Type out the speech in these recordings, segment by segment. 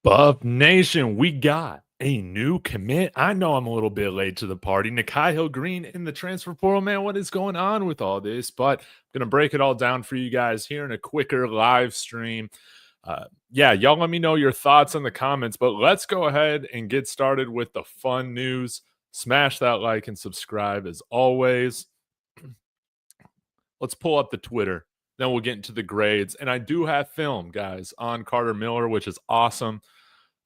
Buff Nation, we got a new commit. I know I'm a little bit late to the party. Nikhai-Hill Green in the transfer portal, man. What is going on with all this? But I'm going to break it all down for you guys here in a quicker live stream. Yeah, y'all let me know your thoughts in the comments, but let's go ahead and get started with the fun news. Smash that like and subscribe as always. Let's pull up the Twitter. Then we'll get into the grades. And I do have film, guys, on Carter Miller, which is awesome.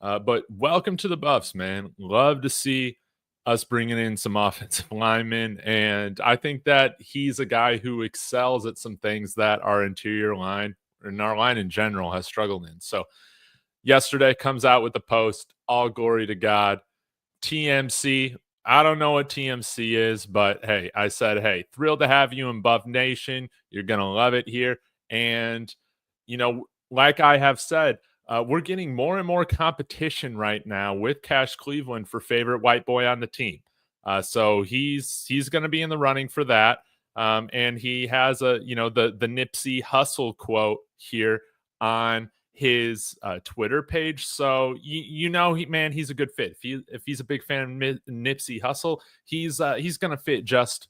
But welcome to the Buffs, man. Love to see us bringing in some offensive linemen. And I think that he's a guy who excels at some things that our interior line and our line in general has struggled in. So yesterday comes out with the post, all glory to God. TMC, I don't know what TMC is, but hey, I said, hey, thrilled to have you in Buff Nation. You're going to love it here. And, like I have said, we're getting more and more competition right now with Cash Cleveland for favorite white boy on the team. So he's going to be in the running for that. And he has the Nipsey Hussle quote here on his Twitter page. So he's a good fit. If he's a big fan of Nipsey Hussle, he's going to fit just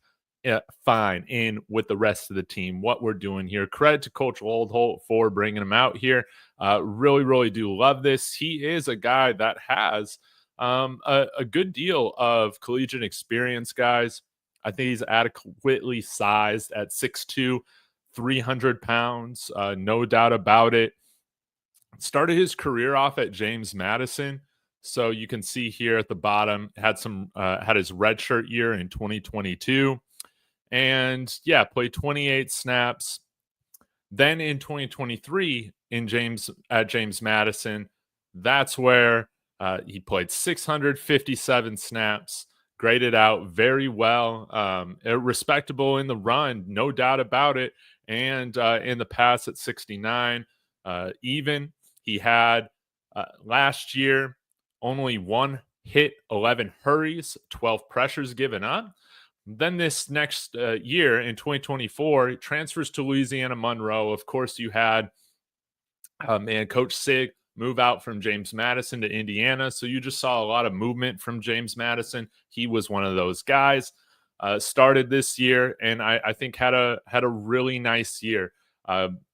fine in with the rest of the team. What we're doing here. Credit to Coach Oldholt for bringing him out here. Really, really do love this. He is a guy that has a good deal of collegiate experience, guys. I think he's adequately sized at 6'2", 300 pounds. No doubt about it. Started his career off at James Madison. So you can see here at the bottom, had his redshirt year in 2022. And yeah, played 28 snaps. Then in 2023 at James Madison, that's where he played 657 snaps, graded out very well, respectable in the run, no doubt about it. And in the pass at 69, even. He had last year only one hit, 11 hurries, 12 pressures given up. Then this next year in 2024, he transfers to Louisiana Monroe. Of course, you had Coach Sig move out from James Madison to Indiana. So you just saw a lot of movement from James Madison. He was one of those guys. Started this year, and I think had a really nice year.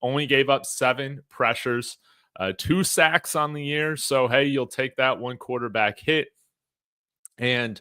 Only gave up 7 pressures, 2 sacks on the year. So, hey, you'll take that one quarterback hit. And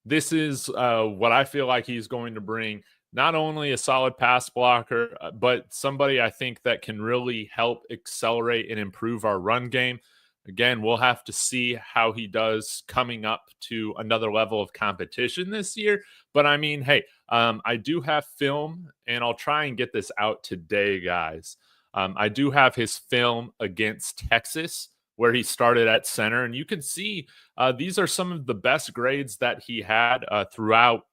this is what I feel like he's going to bring. Not only a solid pass blocker, but somebody I think that can really help accelerate and improve our run game. Again, we'll have to see how he does coming up to another level of competition this year. But I mean, hey, I do have film, and I'll try and get this out today, guys. I do have his film against Texas, where he started at center. And you can see these are some of the best grades that he had throughout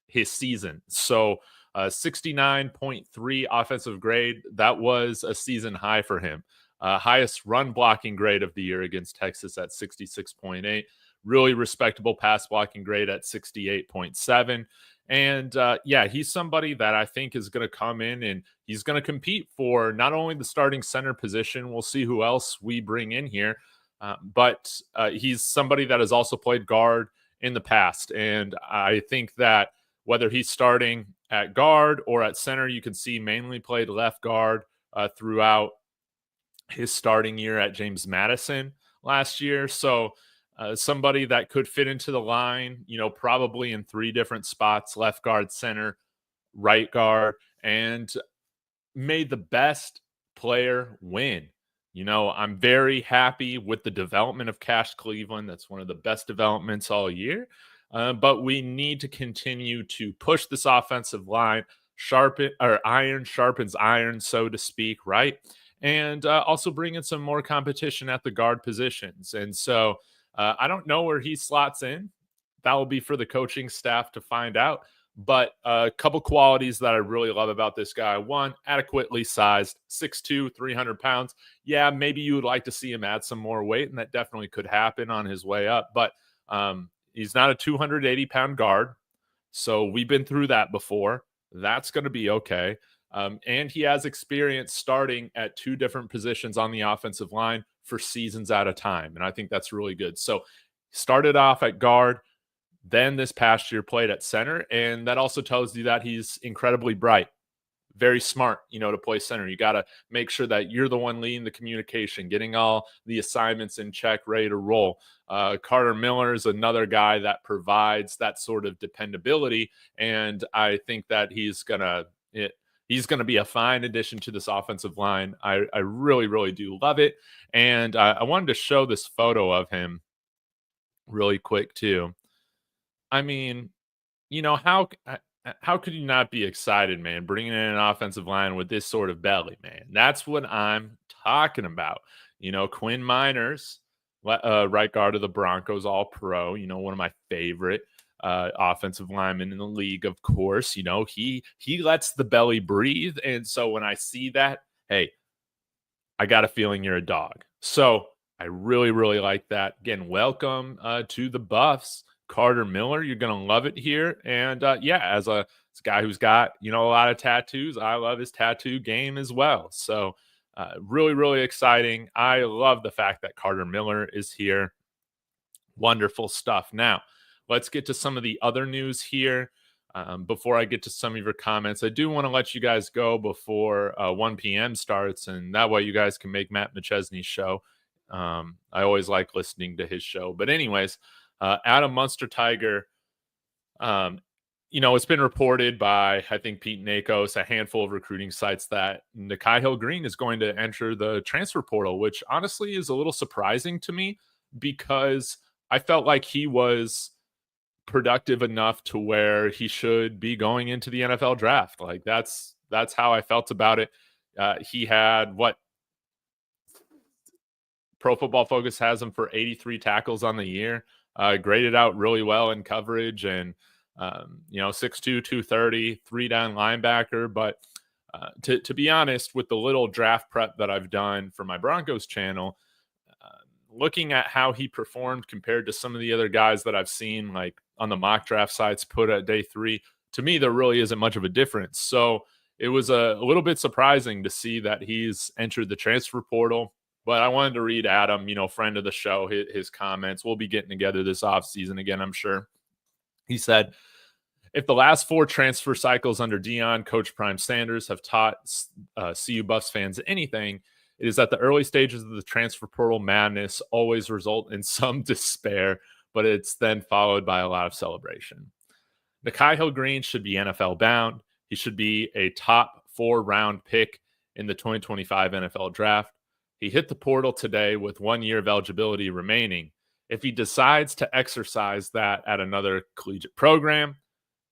his season. So 69.3 offensive grade. That was a season high for him. Highest run blocking grade of the year against Texas at 66.8. Really respectable pass blocking grade at 68.7. And he's somebody that I think is going to come in and he's going to compete for not only the starting center position. We'll see who else we bring in here. But he's somebody that has also played guard in the past. And I think that whether he's starting at guard or at center, you can see mainly played left guard throughout his starting year at James Madison last year. So somebody that could fit into the line, probably in 3 different spots: left guard, center, right guard, and made the best player win. I'm very happy with the development of Cash Cleveland. That's one of the best developments all year. But we need to continue to push this offensive line, iron sharpens iron, so to speak, right? And also bring in some more competition at the guard positions. And so I don't know where he slots in. That will be for the coaching staff to find out. But a couple qualities that I really love about this guy. One, adequately sized, 6'2", 300 pounds. Yeah, maybe you would like to see him add some more weight, and that definitely could happen on his way up. But he's not a 280-pound guard, so we've been through that before. That's going to be okay. And he has experience starting at 2 different positions on the offensive line for seasons at a time. And I think that's really good. So started off at guard, then this past year played at center. And that also tells you that he's incredibly bright, very smart, to play center. You got to make sure that you're the one leading the communication, getting all the assignments in check, ready to roll. Carter Miller is another guy that provides that sort of dependability. And I think that he's going to be a fine addition to this offensive line. I really, really do love it. And I wanted to show this photo of him really quick too. I mean, how could you not be excited, man, bringing in an offensive line with this sort of belly, man? That's what I'm talking about. Quinn Miners, right guard of the Broncos, all pro, one of my favorite offensive linemen in the league, of course. He lets the belly breathe. And so when I see that, hey, I got a feeling you're a dog. So I really, really like that. Again, welcome to the Buffs. Carter Miller, you're going to love it here. And as a guy who's got, a lot of tattoos, I love his tattoo game as well. So really, really exciting. I love the fact that Carter Miller is here. Wonderful stuff. Now, let's get to some of the other news here. Before I get to some of your comments, I do want to let you guys go before 1 p.m. starts, and that way you guys can make Matt McChesney's show. I always like listening to his show. But anyways, Adam Munster-Tiger, it's been reported by, I think, Pete Nakos, a handful of recruiting sites, that Nikhai-Hill Green is going to enter the transfer portal, which honestly is a little surprising to me because I felt like he was productive enough to where he should be going into the NFL draft. Like that's how I felt about it. He had Pro Football Focus has him for 83 tackles on the year. Graded out really well in coverage, and 6'2", 230, 3-down linebacker. But to be honest, with the little draft prep that I've done for my Broncos channel, looking at how he performed compared to some of the other guys that I've seen, like on the mock draft sites put at day 3, to me, there really isn't much of a difference. So it was a little bit surprising to see that he's entered the transfer portal. But I wanted to read Adam, friend of the show, his comments. We'll be getting together this offseason again, I'm sure. He said, if the last 4 transfer cycles under Deion, Coach Prime Sanders, have taught CU Buffs fans anything, it is that the early stages of the transfer portal madness always result in some despair, but it's then followed by a lot of celebration. Nikhai-Hill Green should be NFL bound. He should be a top 4-round pick in the 2025 NFL draft. He hit the portal today with 1 year of eligibility remaining. If he decides to exercise that at another collegiate program,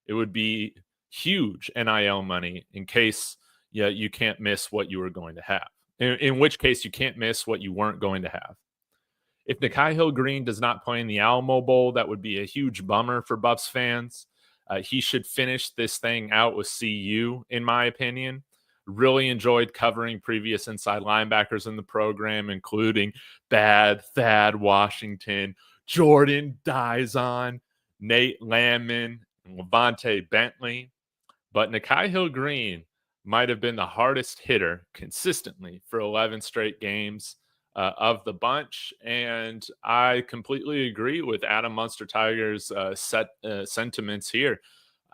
it would be huge NIL money in case you can't miss what you were going to have. In which case you can't miss what you weren't going to have. If Nikhai-Hill Green does not play in the Alamo Bowl, that would be a huge bummer for Buffs fans. He should finish this thing out with CU, in my opinion. Really enjoyed covering previous inside linebackers in the program, including Bad Thad Washington, Jordan Dizon, Nate Landman, and Levante Bentley. But Nikhai-Hill Green might have been the hardest hitter consistently for 11 straight games of the bunch. And I completely agree with Adam Munster-Tiger's sentiments here.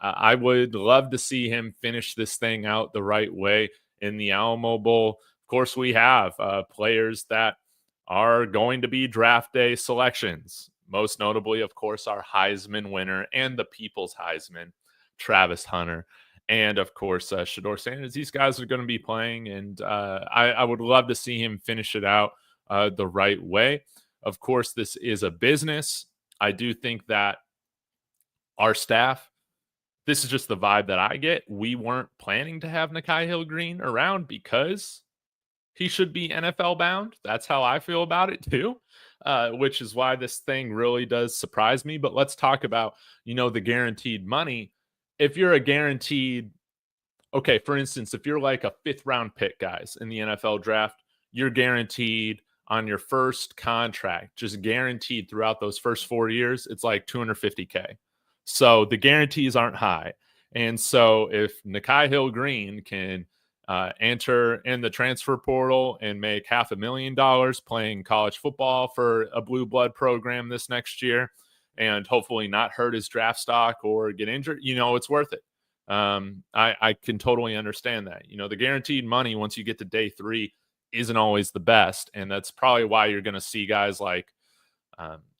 I would love to see him finish this thing out the right way in the Alamo Bowl. Of course, we have players that are going to be draft day selections. Most notably, of course, our Heisman winner and the People's Heisman, Travis Hunter. And, of course, Shedeur Sanders. These guys are going to be playing, and I would love to see him finish it out the right way. Of course, this is a business. I do think that our staff, this is just the vibe that I get. We weren't planning to have Nikhai-Hill Green around because he should be NFL bound. That's how I feel about it too, which is why this thing really does surprise me. But let's talk about, the guaranteed money. If you're a guaranteed, okay, for instance, if you're like a 5th round pick, guys, in the NFL draft, you're guaranteed on your first contract, just guaranteed throughout those first 4 years, it's like $250K. So the guarantees aren't high. And so if Nikhai-Hill Green can enter in the transfer portal and make $500,000 playing college football for a blue blood program this next year, and hopefully not hurt his draft stock or get injured, it's worth it. I can totally understand that. The guaranteed money once you get to day 3 isn't always the best, and that's probably why you're going to see guys like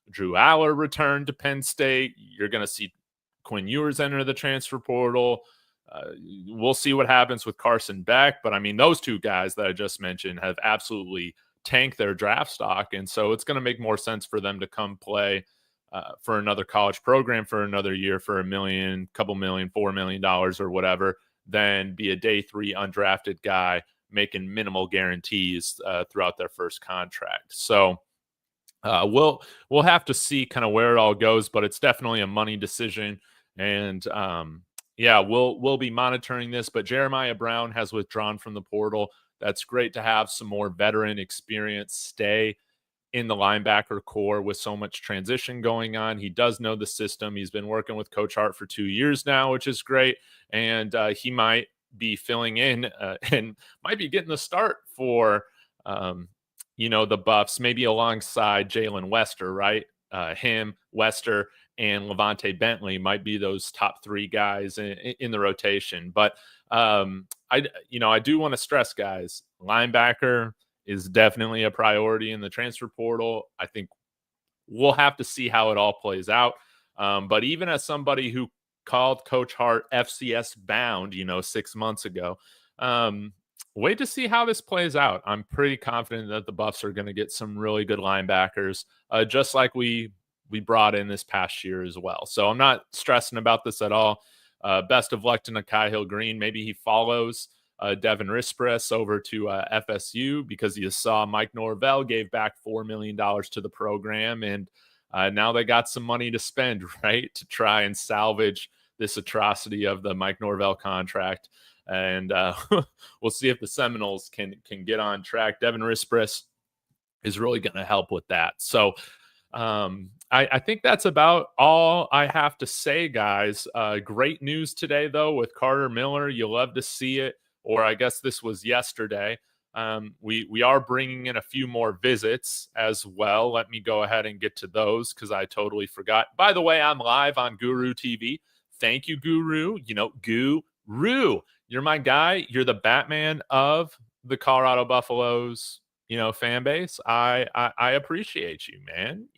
Drew Aller return to Penn State. You're going to see Quinn Ewers enter the transfer portal. We'll see what happens with Carson Beck, but I mean, those two guys that I just mentioned have absolutely tanked their draft stock, and so it's going to make more sense for them to come play for another college program for another year for $1 million, couple million, $4 million or whatever, than be a day 3 undrafted guy making minimal guarantees throughout their first contract. So we'll have to see kind of where it all goes, but it's definitely a money decision, and yeah, we'll be monitoring this. But Jeremiah Brown has withdrawn from the portal. That's great to have some more veteran experience stay in the linebacker core with so much transition going on. He does know the system. He's been working with Coach Hart for 2 years now, which is great. And he might be filling in and might be getting the start for, the Buffs, maybe alongside Jalen Wester, right? Him, Wester, and Levante Bentley might be those top 3 guys in the rotation. But I do want to stress, guys, linebacker is definitely a priority in the transfer portal. I think we'll have to see how it all plays out. But even as somebody who called Coach Hart FCS bound, 6 months ago, wait to see how this plays out. I'm pretty confident that the Buffs are going to get some really good linebackers, just like we brought in this past year as well. So I'm not stressing about this at all. Best of luck to Nikhai-Hill Green. Maybe he follows Devin Rispres over to FSU, because you saw Mike Norvell gave back $4 million to the program, and now they got some money to spend, right, to try and salvage this atrocity of the Mike Norvell contract. And we'll see if the Seminoles can get on track. Devin Rispres is really going to help with that. So I think that's about all I have to say, guys. Great news today, though, with Carter Miller. You'll love to see it. Or I guess this was yesterday. We are bringing in a few more visits as well. Let me go ahead and get to those, because I totally forgot. By the way, I'm live on Guru TV. Thank you, Guru. Guru, you're my guy. You're the Batman of the Colorado Buffaloes, fan base. I appreciate you, man.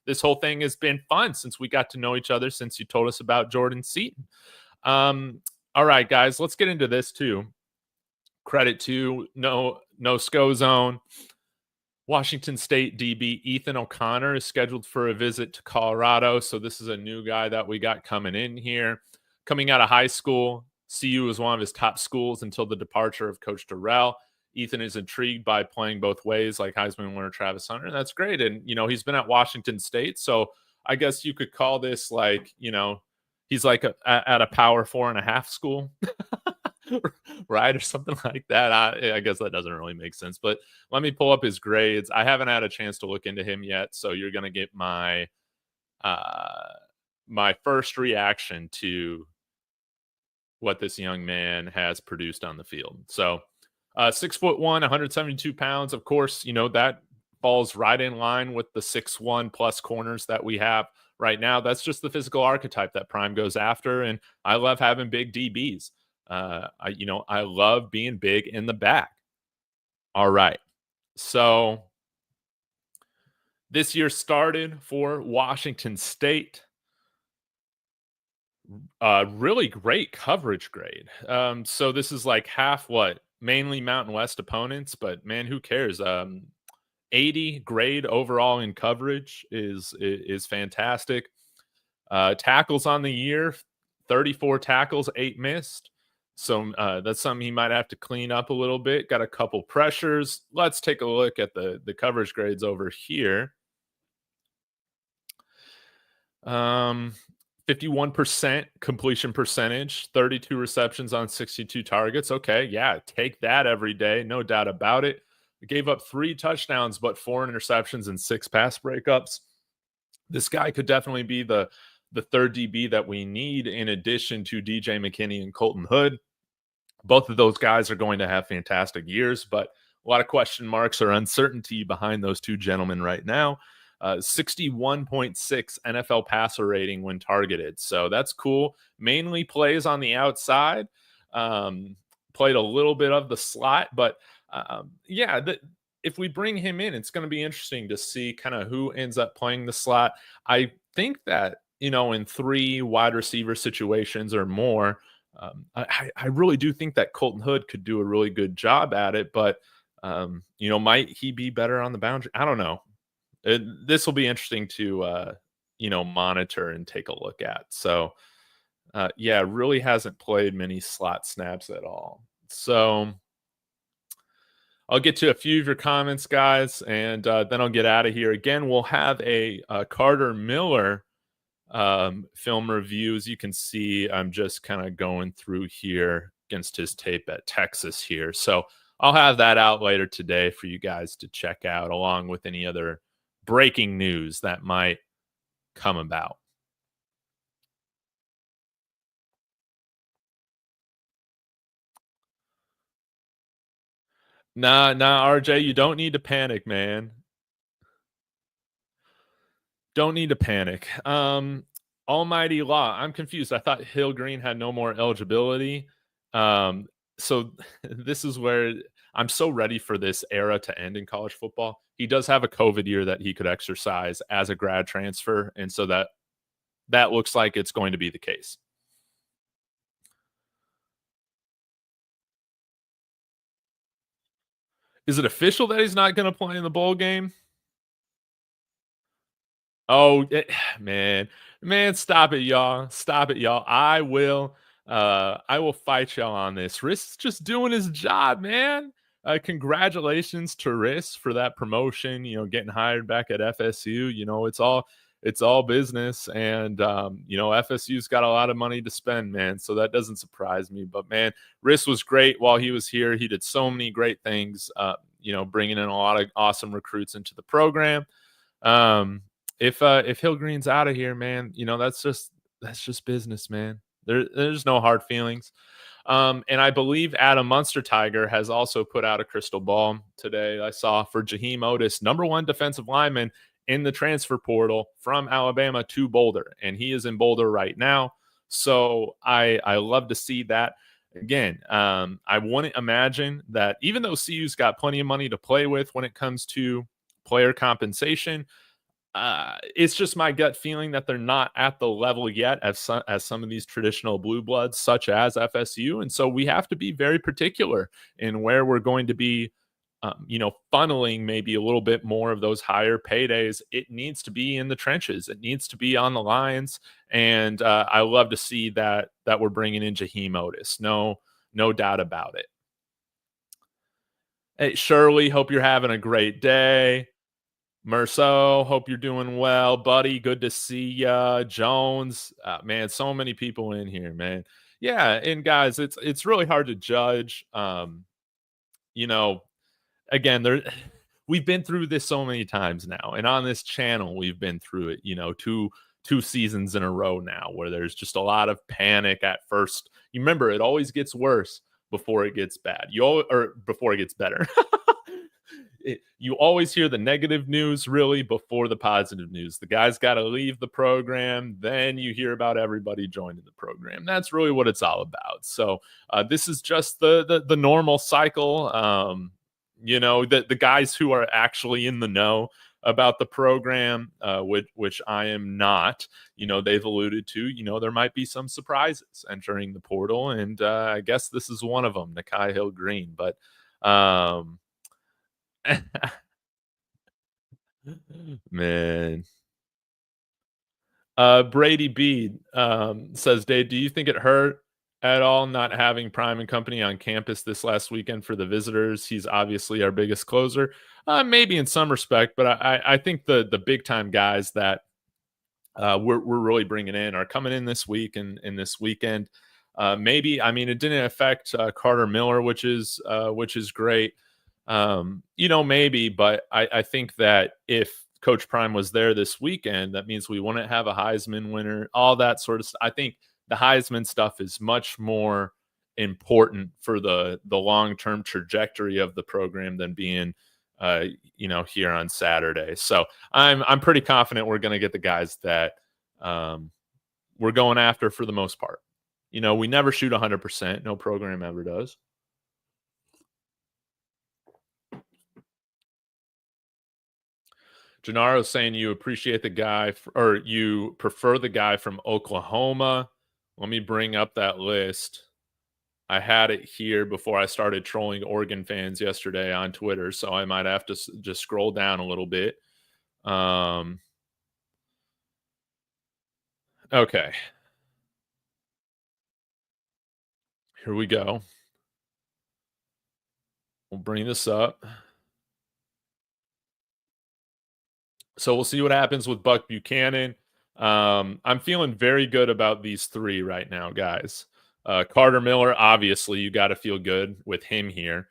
This whole thing has been fun since we got to know each other, since you told us about Jordan Seaton. All right, guys, let's get into this too. Credit to no SCO zone. Washington State DB Ethan O'Connor is scheduled for a visit to Colorado. So this is a new guy that we got coming in here. Coming out of high school, CU was one of his top schools until the departure of Coach Durrell. Ethan is intrigued by playing both ways, like Heisman winner Travis Hunter. That's great. And, he's been at Washington State. So I guess you could call this like, he's like at a power 4.5 school, right? Or something like that. I guess that doesn't really make sense, but let me pull up his grades. I haven't had a chance to look into him yet. So you're going to get my first reaction to what this young man has produced on the field. So 6'1", 172 pounds. Of course, that falls right in line with the 6'1" plus corners that we have right now. That's just the physical archetype that Prime goes after. And I love having big DBs. I love being big in the back. All right. So this year started for Washington State. Really great coverage grade. So this is like half mainly Mountain West opponents, but man, who cares? 80 grade overall in coverage is fantastic. Tackles on the year, 34 tackles, 8 missed. So that's something he might have to clean up a little bit. Got a couple pressures. Let's take a look at the coverage grades over here. 51% completion percentage, 32 receptions on 62 targets. Okay, yeah, take that every day, no doubt about it. He gave up 3 touchdowns, but 4 interceptions and 6 pass breakups. This guy could definitely be the third DB that we need, in addition to DJ McKinney and Colton Hood. Both of those guys are going to have fantastic years, but a lot of question marks or uncertainty behind those two gentlemen right now. 61.6 NFL passer rating when targeted. So that's cool. Mainly plays on the outside. Um, Played a little bit of the slot, but yeah, if we bring him in, it's going to be interesting to see kind of who ends up playing the slot. I think that, in three wide receiver situations or more, I really do think that Colton Hood could do a really good job at it, but might he be better on the boundary? I don't know. This will be interesting to monitor and take a look at. So yeah, really hasn't played many slot snaps at all. So I'll get to a few of your comments, guys, and then I'll get out of here. Again, we'll have a Carter Miller film review. As you can see, I'm just kind of going through here against his tape at Texas here. So I'll have that out later today for you guys to check out, along with any other breaking news that might come about. Nah, RJ, you don't need to panic, man. Don't need to panic. Almighty law. I'm confused. I thought Hill Green had no more eligibility. So this is where I'm so ready for this era to end in college football. He does have a COVID year that he could exercise as a grad transfer, and so that looks like it's going to be the case. Is it official that he's not going to play in the bowl game? Oh, man, stop it, y'all. Stop it, y'all. I will fight y'all on this. Riss just doing his job, man. Congratulations to Riss for that promotion, getting hired back at FSU. It's all business, and FSU's got a lot of money to spend, man. So that doesn't surprise me. But man, Riss was great while he was here. He did so many great things, bringing in a lot of awesome recruits into the program. If Hill Green's out of here, man, that's just business, man. There's no hard feelings. And I believe Adam Munster Tiger has also put out a crystal ball today. I saw for Jaheim Otis, number one defensive lineman in the transfer portal from Alabama to Boulder, and he is in Boulder right now. So I love to see that. Again, I wouldn't imagine that, even though CU's got plenty of money to play with when it comes to player compensation, it's just my gut feeling that they're not at the level yet as some of these traditional blue bloods, such as FSU. And so we have to be very particular in where we're going to be, funneling maybe a little bit more of those higher paydays. It needs to be in the trenches. It needs to be on the lines. And I love to see that we're bringing in Jaheim Otis. No doubt about it. Hey, Shirley, hope you're having a great day. Merceau, hope you're doing well, buddy. Good to see ya. Jones, man, so many people in here, man. Yeah, and guys, it's really hard to judge. You know, again, we've been through this so many times now, and on this channel, we've been through it. Two seasons in a row now, where there's just a lot of panic at first. You remember, it always gets worse before it gets bad. Or before it gets better. You always hear the negative news really before the positive news. The guy's got to leave the program. Then you hear about everybody joining the program. That's really what it's all about. So this is just the normal cycle. The guys who are actually in the know about the program, which I am not, they've alluded to, there might be some surprises entering the portal. And I guess this is one of them, Nikhai-Hill Green. But man. Brady Bede says, Dave, do you think it hurt at all not having Prime and Company on campus this last weekend for the visitors? He's obviously our biggest closer. Maybe in some respect, but I think the big time guys that we're really bringing in are coming in this week and this weekend. Maybe, I mean, it didn't affect Carter Miller, which is great. Maybe, but I think that if Coach Prime was there this weekend, that means we wouldn't have a Heisman winner, all that sort of stuff. I think the Heisman stuff is much more important for the long-term trajectory of the program than being here on Saturday. So I'm pretty confident we're going to get the guys that we're going after for the most part. We never shoot 100%. No program ever does. Gennaro's saying you appreciate the guy or you prefer the guy from Oklahoma. Let me bring up that list. I had it here before I started trolling Oregon fans yesterday on Twitter, so I might have to just scroll down a little bit. Okay. Here we go. We'll bring this up. So we'll see what happens with Buck Buchanan. I'm feeling very good about these three right now, guys. Carter Miller, obviously, you got to feel good with him here.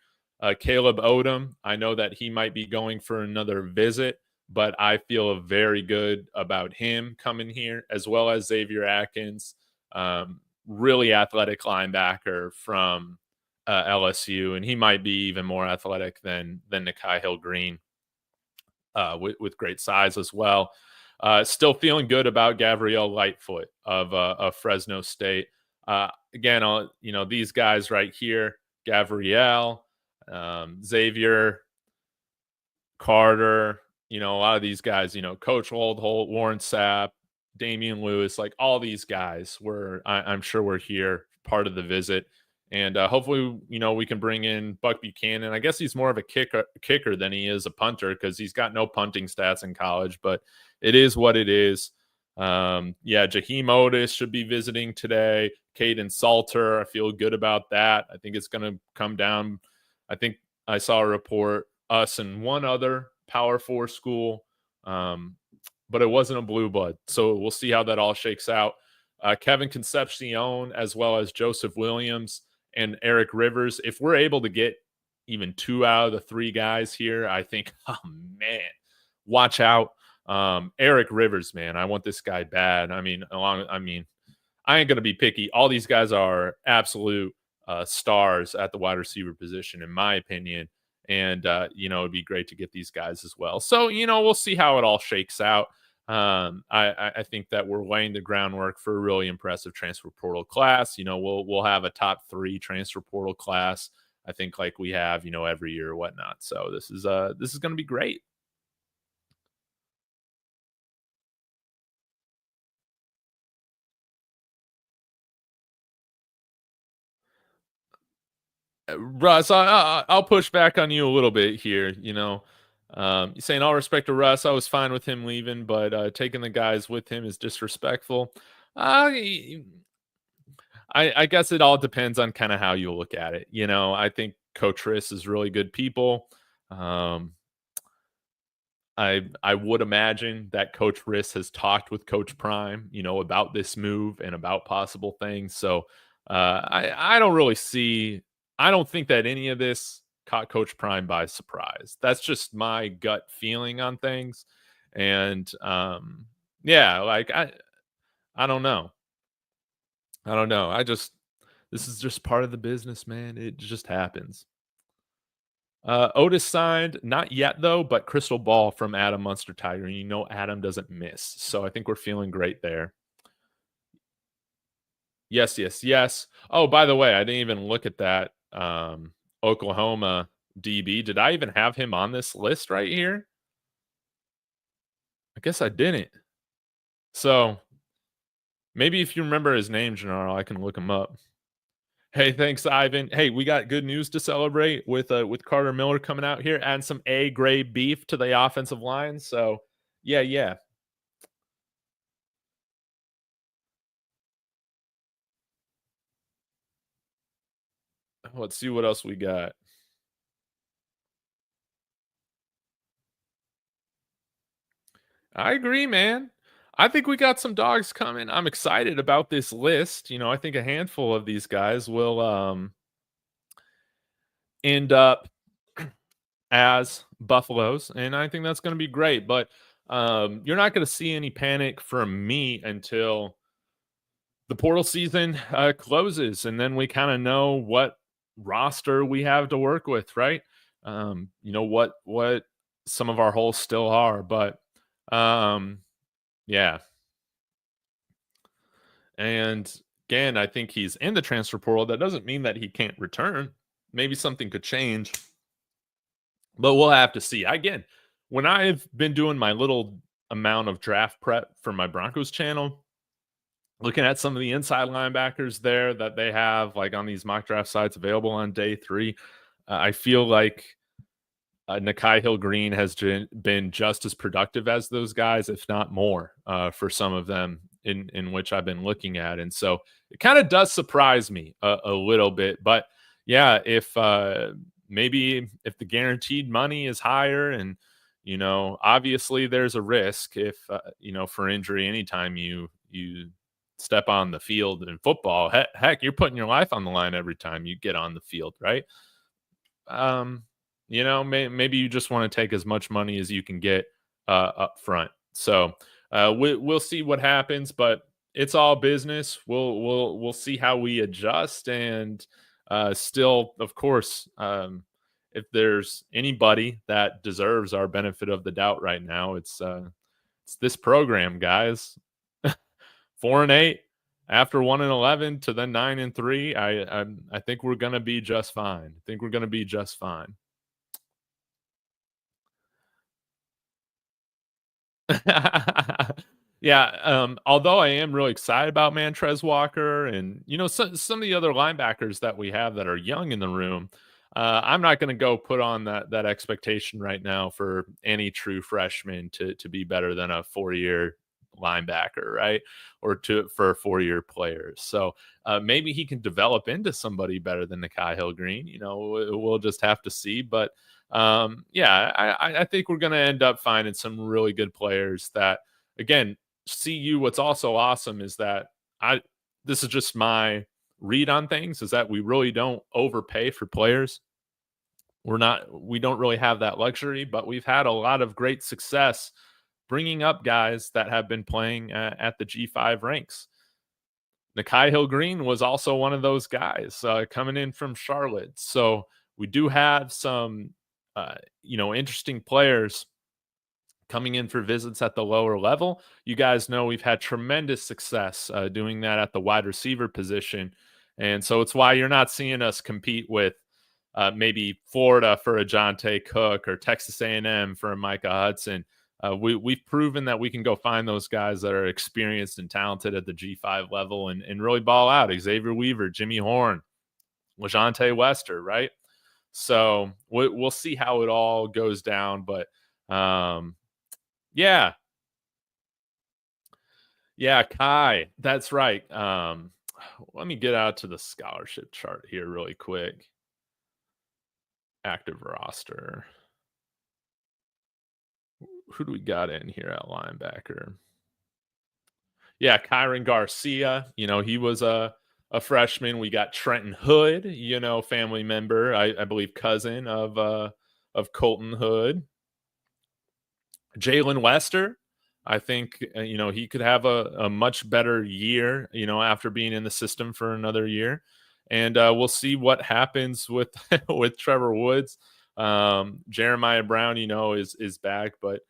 Caleb Odom, I know that he might be going for another visit, but I feel very good about him coming here, as well as Xavier Atkins, really athletic linebacker from LSU, and he might be even more athletic than Nikhai-Hill Green. With great size as well. Still feeling good about Gabrielle Lightfoot of Fresno State. Again, these guys right here, Gabrielle, Xavier, Carter, a lot of these guys, Coach Holt, Warren Sapp, Damian Lewis, like all these guys I'm sure we're here part of the visit. And hopefully, we can bring in Buck Buchanan. I guess he's more of a kicker than he is a punter because he's got no punting stats in college, but it is what it is. Jaheim Otis should be visiting today. Caden Salter, I feel good about that. I think it's going to come down. I think I saw a report, us and one other Power 4 school, but it wasn't a blue blood. So we'll see how that all shakes out. Kevin Concepcion, as well as Joseph Williams and Eric Rivers. If we're able to get even 2 out of the 3 guys here, I think, oh man, watch out. Eric Rivers, man, I want this guy bad. I ain't going to be picky. All these guys are absolute stars at the wide receiver position, in my opinion. And, it'd be great to get these guys as well. So, we'll see how it all shakes out. I think that we're laying the groundwork for a really impressive transfer portal class. We'll have a top 3 transfer portal class, I think, like we have, every year or whatnot. So this is going to be great. Russ, I'll push back on you a little bit here. Saying all respect to Russ, I was fine with him leaving, but taking the guys with him is disrespectful. I guess it all depends on kind of how you look at it. I think Coach Riss is really good people. I would imagine that Coach Riss has talked with Coach Prime, about this move and about possible things. So I don't really see. I don't think that any of this caught Coach Prime by surprise. That's just my gut feeling on things. And I don't know. This is just part of the business, man. It just happens. Otis signed, not yet though, but crystal ball from Adam Munster Tiger. And Adam doesn't miss. So I think we're feeling great there. Yes. Oh, by the way, I didn't even look at that Oklahoma DB. Did I even have him on this list right here? I guess I didn't. So maybe if you remember his name, Gennaro, I can look him up. Hey, thanks, Ivan. Hey, we got good news to celebrate with Carter Miller coming out here and some A-grade beef to the offensive line. So, yeah. Let's see what else we got. I agree, man. I think we got some dogs coming. I'm excited about this list. I think a handful of these guys will end up as Buffaloes, and I think that's going to be great. But you're not going to see any panic from me until the portal season closes, and then we kind of know what roster we have to work with, right? What some of our holes still are, but um, yeah. And again, I think he's in the transfer portal. That doesn't mean that he can't return. Maybe something could change, but we'll have to see. Again, when I've been doing my little amount of draft prep for my Broncos channel, looking at some of the inside linebackers there that they have, like on these mock draft sites available on day 3, I feel like Nikhai-Hill Green has been just as productive as those guys, if not more, for some of them in which I've been looking at. And so it kind of does surprise me a little bit. But yeah, if maybe if the guaranteed money is higher, and obviously there's a risk if for injury anytime you step on the field in football. Heck, you're putting your life on the line every time you get on the field, right? Maybe you just want to take as much money as you can get up front. So we'll see what happens, but it's all business. We'll see how we adjust, and still, of course, if there's anybody that deserves our benefit of the doubt right now, it's this program, guys. 4-8 after 1-11 to then 9-3. I think we're gonna be just fine. I think we're gonna be just fine. Yeah, although I am really excited about Mantrez Walker and some of the other linebackers that we have that are young in the room, I'm not going to go put on that expectation right now for any true freshman to be better than a 4-year linebacker, right? Or for 4-year players. So maybe he can develop into somebody better than Nikhai-Hill Green. We'll just have to see, but. Yeah, I think we're going to end up finding some really good players that, again, CU. What's also awesome is that this is just my read on things, is that we really don't overpay for players. We don't really have that luxury, but we've had a lot of great success bringing up guys that have been playing at the G5 ranks. Nikhai-Hill Green was also one of those guys coming in from Charlotte. So we do have some interesting players coming in for visits at the lower level. You guys know we've had tremendous success doing that at the wide receiver position. And so it's why you're not seeing us compete with maybe Florida for a Jonte Cook or Texas A&M for a Micah Hudson. We've proven that we can go find those guys that are experienced and talented at the G5 level and really ball out. Xavier Weaver, Jimmy Horn, LaJohntay Wester, right? So we'll see how it all goes down. But yeah, Kai, that's right. Let me get out to the scholarship chart here really quick. Active roster. Who do we got in here at linebacker? Yeah, Kyron Garcia. He was a freshman. We got Trenton Hood, family member, I believe cousin of Colton Hood. Jalen Wester, I think he could have a much better year, after being in the system for another year, and we'll see what happens with with Trevor Woods. Jeremiah Brown, is back, but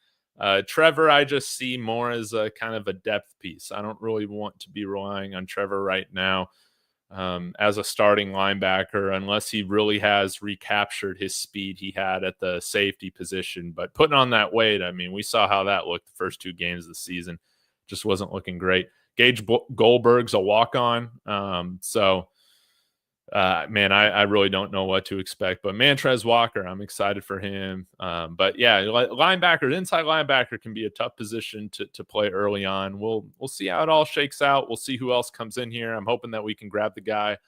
Trevor, I just see more as a kind of a depth piece. I don't really want to be relying on Trevor right now as a starting linebacker unless he really has recaptured his speed he had at the safety position. But putting on that weight, I mean, we saw how that looked the first 2 games of the season. Just wasn't looking great. Gage Goldberg's a walk-on. Man, I really don't know what to expect. But Mantrez Walker, I'm excited for him. But yeah, inside linebacker can be a tough position to play early on. We'll see how it all shakes out. We'll see who else comes in here. I'm hoping that we can grab the guy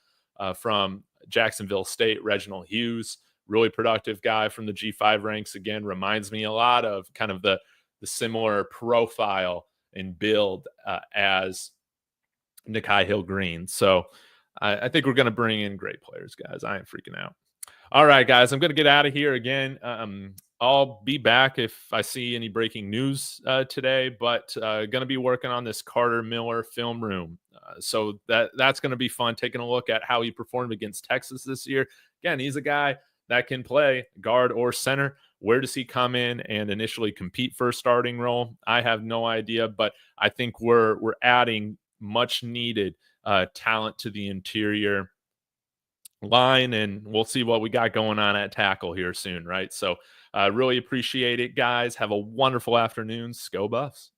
from Jacksonville State, Reginald Hughes, really productive guy from the G5 ranks. Again, reminds me a lot of kind of the similar profile and build as Nikhai-Hill Green. So I think we're going to bring in great players, guys. I am freaking out. All right, guys, I'm going to get out of here again. I'll be back if I see any breaking news today, but going to be working on this Carter Miller film room. So that's going to be fun, taking a look at how he performed against Texas this year. Again, he's a guy that can play guard or center. Where does he come in and initially compete for a starting role? I have no idea, but I think we're adding much needed talent to the interior line, and we'll see what we got going on at tackle here soon, right? So really appreciate it, guys. Have a wonderful afternoon. Go Buffs.